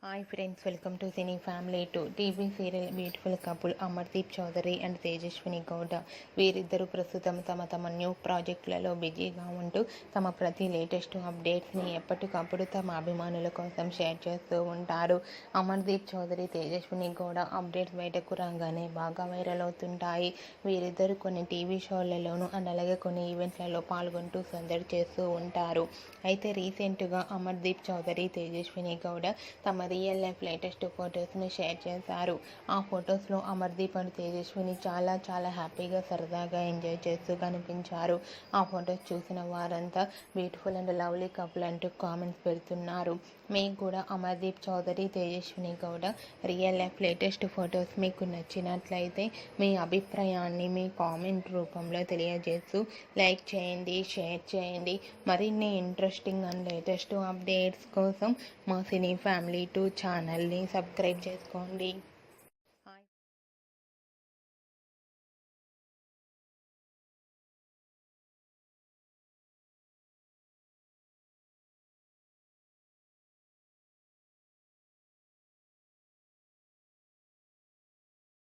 Hi friends, welcome to cine family to TV serial beautiful couple Amardeep Chowdhary and Tejaswini Gowda. వీరిద్దరూ ప్రస్తుతం తమ new ప్రాజెక్టులలో బిజీగా ఉంటూ తమ ప్రతి లేటెస్ట్ అప్డేట్స్ని ఎప్పటికప్పుడు తమ అభిమానుల కోసం షేర్ చేస్తూ ఉంటారు. అమర్దీప్ చౌదరి, తేజస్విని గౌడ అప్డేట్స్ బయటకు రాగానే బాగా వైరల్ అవుతుంటాయి. వీరిద్దరూ కొన్ని టీవీ షోలలోనూ అండ్ అలాగే కొన్ని ఈవెంట్లలో పాల్గొంటూ సందడి చేస్తూ ఉంటారు. అయితే రీసెంట్గా అమర్దీప్ చౌదరి, తేజస్విని గౌడ తమ రియల్ లైఫ్ లేటెస్ట్ ఫొటోస్ని షేర్ చేశారు. ఆ ఫొటోస్లో అమర్దీప్ అండ్ తేజస్విని చాలా హ్యాపీగా సరదాగా ఎంజాయ్ చేస్తూ కనిపించారు. ఆ ఫొటోస్ చూసిన వారంతా బ్యూటిఫుల్ అండ్ లవ్లీ కపుల్ అంటూ కామెంట్స్ పెడుతున్నారు. మీకు కూడా Amardeep Chowdhary, Tejaswini Gowda real life latest photos మీకు నచ్చినట్లయితే మీ అభిప్రాయాన్ని మీ కామెంట్ రూపంలో తెలియజేస్తూ లైక్ చేయండి, షేర్ చేయండి. మరిన్ని ఇంట్రెస్టింగ్ అండ్ లేటెస్ట్ అప్డేట్స్ కోసం మా సినీ ఫ్యామిలీ 2 ఛానల్ని సబ్స్క్రైబ్ చేసుకోండి.